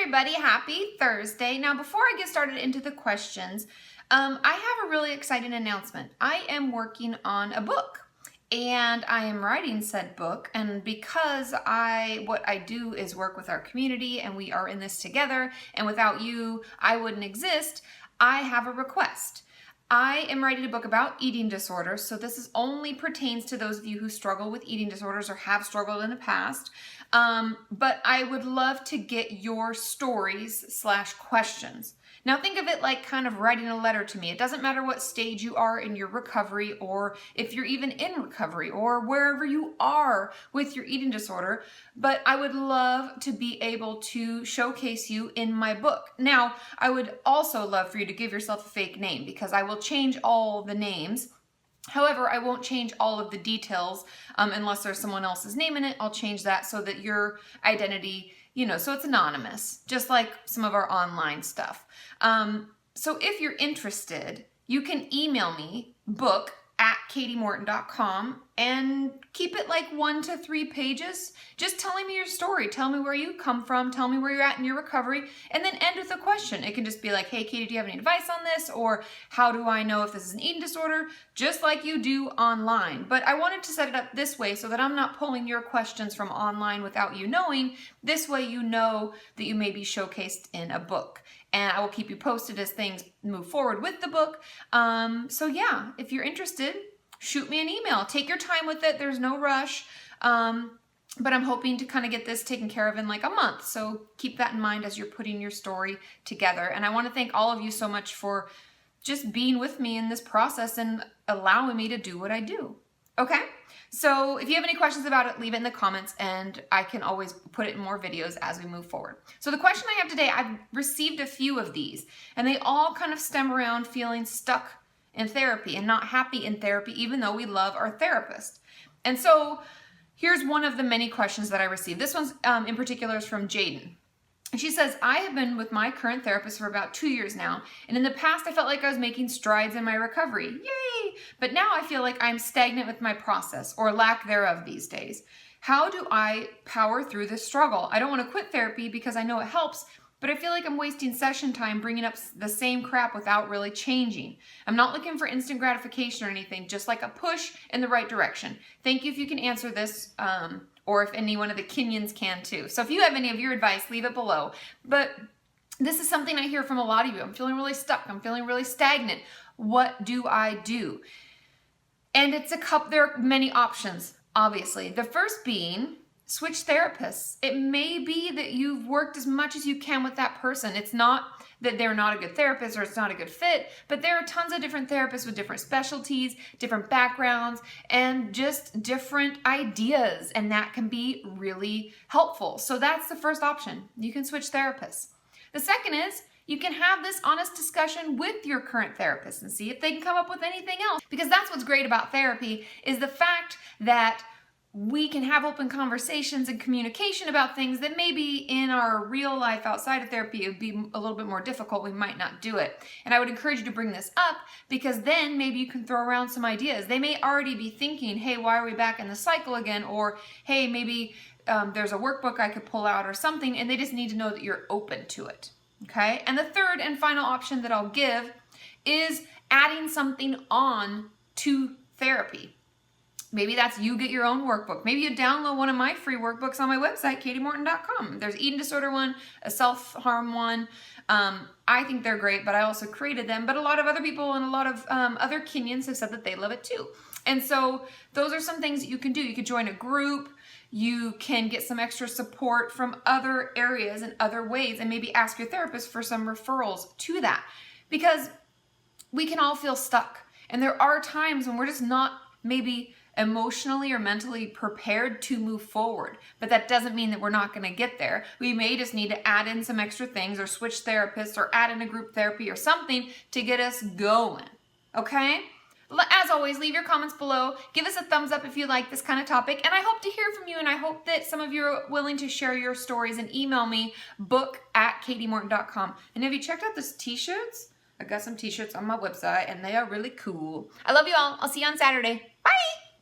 everybody, happy Thursday. Now before I get started into the questions, I have a really exciting announcement. I am working on a book and I am writing said book, and because what I do is work with our community and we are in this together, and without you I wouldn't exist, I have a request. I am writing a book about eating disorders, so this only pertains to those of you who struggle with eating disorders or have struggled in the past. But I would love to get your stories/questions. Now think of it like kind of writing a letter to me. It doesn't matter what stage you are in your recovery, or if you're even in recovery, or wherever you are with your eating disorder, but I would love to be able to showcase you in my book. Now, I would also love for you to give yourself a fake name, because I will change all the names. However, I won't change all of the details unless there's someone else's name in it. I'll change that so that your identity, so it's anonymous, just like some of our online stuff. So if you're interested, you can email me, book@katimorton.com, and keep it like 1 to 3 pages, just telling me your story. Tell me where you come from, tell me where you're at in your recovery, and then end with a question. It can just be like, hey Katie, do you have any advice on this? Or how do I know if this is an eating disorder? Just like you do online. But I wanted to set it up this way so that I'm not pulling your questions from online without you knowing. This way you know that you may be showcased in a book. And I will keep you posted as things move forward with the book. So yeah, if you're interested, shoot me an email. Take your time with it. There's no rush. But I'm hoping to kind of get this taken care of in like a month. So keep that in mind as you're putting your story together. And I want to thank all of you so much for just being with me in this process and allowing me to do what I do. Okay? So if you have any questions about it, leave it in the comments and I can always put it in more videos as we move forward. So the question I have today, I've received a few of these and they all kind of stem around feeling stuck in therapy and not happy in therapy, even though we love our therapist. And so here's one of the many questions that I received. This one's in particular is from Jaden. And she says, I have been with my current therapist for about 2 years now, and in the past I felt like I was making strides in my recovery. Yay! But now I feel like I'm stagnant with my process, or lack thereof these days. How do I power through this struggle? I don't want to quit therapy because I know it helps, but I feel like I'm wasting session time bringing up the same crap without really changing. I'm not looking for instant gratification or anything, just like a push in the right direction. Thank you if you can answer this, or if any one of the Kenyans can too. So if you have any of your advice, leave it below. But this is something I hear from a lot of you. I'm feeling really stuck. I'm feeling really stagnant. What do I do? And there are many options, obviously. The first being, switch therapists. It may be that you've worked as much as you can with that person. It's not that they're not a good therapist or it's not a good fit, but there are tons of different therapists with different specialties, different backgrounds, and just different ideas, and that can be really helpful. So that's the first option. You can switch therapists. The second is you can have this honest discussion with your current therapist and see if they can come up with anything else, because that's what's great about therapy is the fact that we can have open conversations and communication about things that maybe in our real life outside of therapy it would be a little bit more difficult. We might not do it. And I would encourage you to bring this up, because then maybe you can throw around some ideas. They may already be thinking, hey, why are we back in the cycle again? Or, hey, maybe there's a workbook I could pull out or something, and they just need to know that you're open to it. Okay? And the third and final option that I'll give is adding something on to therapy. Maybe that's you get your own workbook. Maybe you download one of my free workbooks on my website, katimorton.com. There's eating disorder one, a self-harm one. I think they're great, but I also created them. But a lot of other people and a lot of other Kenyans have said that they love it too. And so those are some things that you can do. You could join a group. You can get some extra support from other areas and other ways, and maybe ask your therapist for some referrals to that. Because we can all feel stuck. And there are times when we're just not maybe emotionally or mentally prepared to move forward. But that doesn't mean that we're not going to get there. We may just need to add in some extra things, or switch therapists, or add in a group therapy or something to get us going. Okay? As always, leave your comments below. Give us a thumbs up if you like this kind of topic. And I hope to hear from you, and I hope that some of you are willing to share your stories and email me, book@katimorton.com. And have you checked out these t-shirts? I got some t-shirts on my website and they are really cool. I love you all. I'll see you on Saturday. Bye!